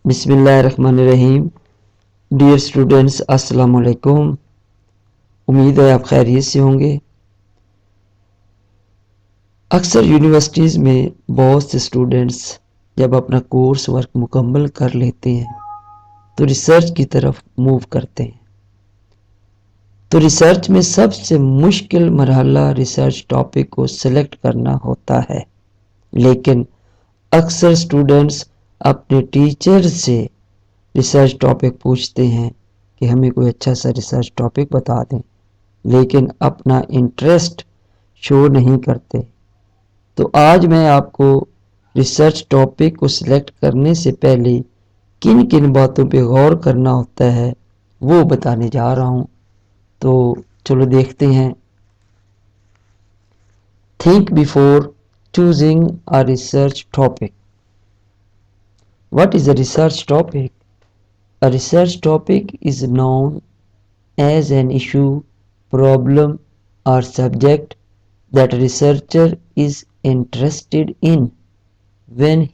बिस्मिल्लाहिर्रहमानिर्रहीम। Dear students, अस्सलाम वालेकुम। उम्मीद है आप खैरियत से होंगे। अक्सर यूनिवर्सिटीज़ में बहुत से स्टूडेंट्स जब अपना कोर्स वर्क मुकम्मल कर लेते हैं तो रिसर्च की तरफ मूव करते हैं। तो रिसर्च में सबसे मुश्किल मरहला रिसर्च टॉपिक को सिलेक्ट करना होता है। लेकिन अक्सर स्टूडेंट्स अपने टीचर से रिसर्च टॉपिक पूछते हैं कि हमें कोई अच्छा सा रिसर्च टॉपिक बता दें, लेकिन अपना इंटरेस्ट शो नहीं करते। तो आज मैं आपको रिसर्च टॉपिक को सिलेक्ट करने से पहले किन किन बातों पे गौर करना होता है वो बताने जा रहा हूँ। तो चलो देखते हैं। Think before choosing a research topic. What is a research topic? A research topic is known as an issue, problem, or subject that a researcher is interested in when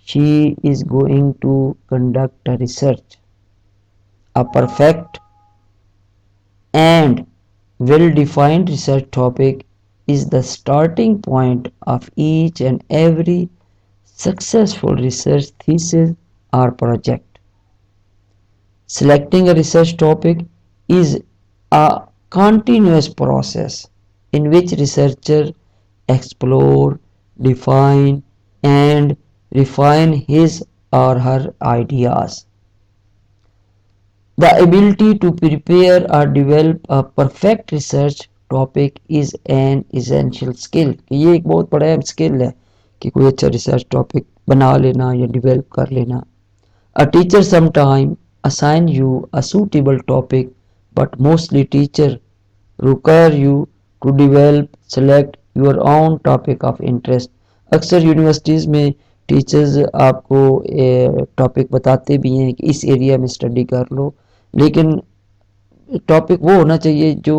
she is going to conduct a research. A perfect and well-defined research topic is the starting point of each and every successful research thesis or project. Selecting a research topic is a continuous process in which researchers explore, define, and refine his or her ideas. The ability to prepare or develop a perfect research topic is an essential skill. ये एक बहुत बड़ा skill है कि कोई अच्छा research topic बना लेना या डिवेल्प कर लेना। A teacher sometimes assign you a suitable topic, but mostly teachers require you to develop, select your own topic of interest. अक्सर यूनिवर्सिटीज़ में टीचर्स आपको टॉपिक बताते भी हैं कि इस एरिया में स्टडी कर लो, लेकिन टॉपिक वो होना चाहिए जो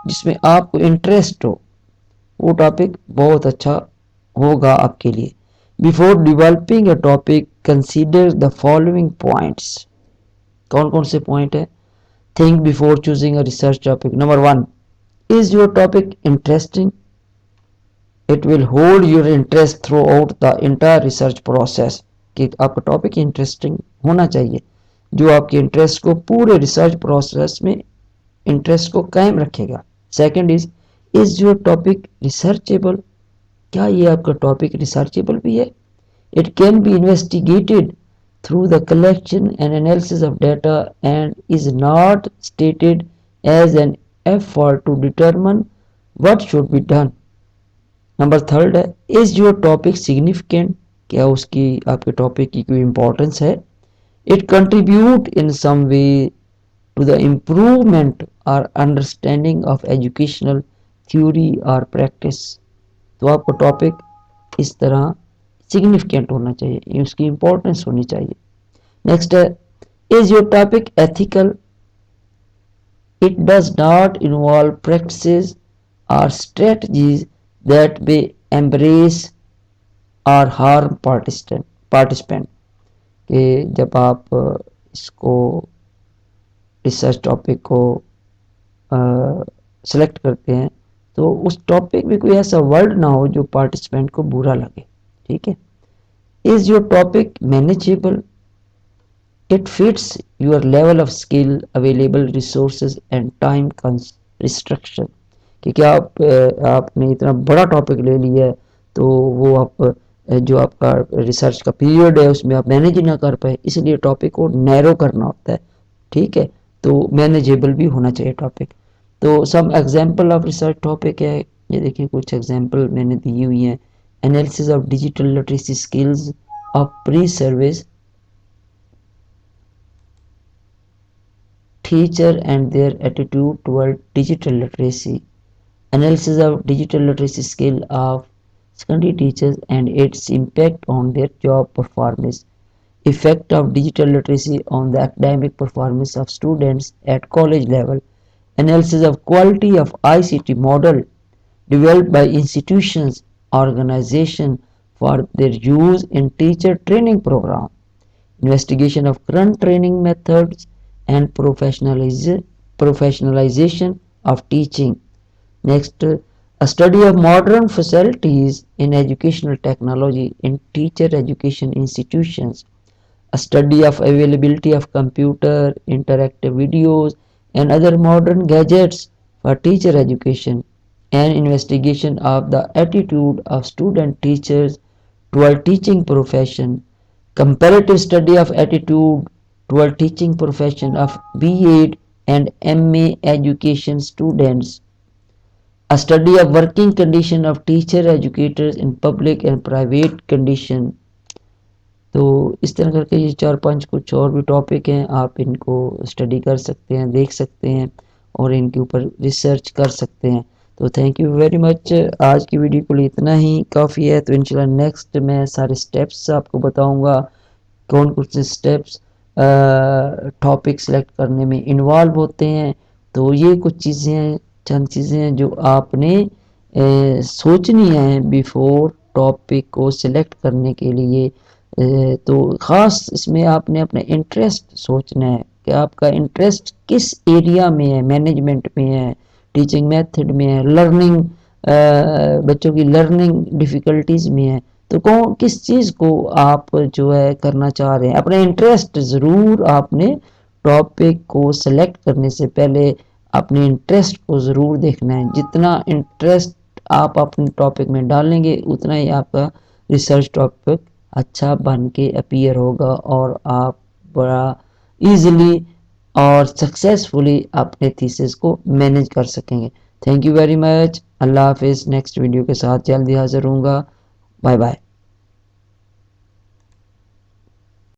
जिसमें आपको इंटरेस्ट हो। वो टॉपिक बहुत अच्छा होगा आपके लिए। Before developing a topic consider the following points. कौन कौन से पॉइंट है? Think before choosing a research topic. Number 1, is your topic interesting? It will hold your interest through out the entire research process. कि आपका topic interesting होना चाहिए जो आपके इंटरेस्ट को पूरे रिसर्च प्रोसेस में इंटरेस्ट को कायम रखेगा। Second is your topic researchable? क्या ये आपका टॉपिक रिसर्चेबल भी है? It can be investigated through the collection and analysis of data and is not stated as an effort to determine what should be done. Number third है, is your topic significant? क्या उसकी आपके topic की कोई importance है? It contribute in some way to the improvement और understanding of educational theory और practice. तो आपका टॉपिक इस तरह सिग्निफिकेंट होना चाहिए, उसकी इंपॉर्टेंस होनी चाहिए। नेक्स्ट है, is your topic ethical? It does not involve practices और स्ट्रेटजीज दैट मे एम्ब्रेस और हार्म पार्टिसिपेंट। कि जब आप इसको रिसर्च टॉपिक को सेलेक्ट करते हैं तो उस टॉपिक में कोई ऐसा वर्ड ना हो जो पार्टिसिपेंट को बुरा लगे। ठीक है। Is your topic manageable? It fits your level of skill, available resources and time restriction. कि क्या आपने इतना बड़ा टॉपिक ले लिया है तो वो आप जो आपका रिसर्च का पीरियड है उसमें आप मैनेज ना कर पाए, इसलिए टॉपिक को नैरो करना होता है। ठीक है, तो मैनेजेबल भी होना चाहिए टॉपिक। तो some example of research topic है, ये देखिए कुछ एग्जांपल मैंने दी हुई हैं। Analysis of digital literacy skills of pre service teacher and their attitude toward digital literacy. Analysis of digital literacy skill of secondary teachers and its impact on their job performance. Effect of digital literacy on the academic performance of students at college level. Analysis of quality of ICT model developed by institutions, organization for their use in teacher training program. investigation of current training methods and professionalization of teaching. Next, a study of modern facilities in educational technology in teacher education institutions, a study of availability of computer, interactive videos, and other modern gadgets for teacher education, an investigation of the attitude of student teachers toward teaching profession, comparative study of attitude toward teaching profession of B.Ed and MA education students, a study of working condition of teacher educators in public and private condition. तो इस तरह करके ये 4-5 कुछ और भी topic हैं, आप इनको स्टडी कर सकते हैं, देख सकते हैं और इनके ऊपर रिसर्च कर सकते हैं। तो थैंक यू वेरी मच। आज की वीडियो के लिए इतना ही काफ़ी है। तो इंशाल्लाह नेक्स्ट मैं सारे स्टेप्स आपको बताऊंगा, कौन कौन से स्टेप्स टॉपिक सेलेक्ट करने में इन्वॉल्व होते हैं। तो ये कुछ चीज़ें हैं, चंद चीज़ें हैं जो आपने सोचनी है बिफोर टॉपिक को सिलेक्ट करने के लिए। तो ख़ास इसमें आपने अपना इंटरेस्ट सोचना है कि आपका इंटरेस्ट किस एरिया में है, मैनेजमेंट में है, टीचिंग मेथड में है, लर्निंग बच्चों की लर्निंग डिफ़िकल्टीज़ में है। तो कौन किस चीज़ को आप जो है करना चाह रहे हैं, अपना इंटरेस्ट ज़रूर आपने टॉपिक को सेलेक्ट करने से पहले अपने इंटरेस्ट को ज़रूर देखना है। जितना इंटरेस्ट आप अपने टॉपिक में डालेंगे उतना ही आपका रिसर्च टॉपिक अच्छा बन के अपीयर होगा और आप बड़ा इजीली और सक्सेसफुली अपने थीसिस को मैनेज कर सकेंगे। Thank you very much. अल्लाह हाफिज़। नेक्स्ट वीडियो के साथ जल्दी हाजिर होऊंगा। Bye bye.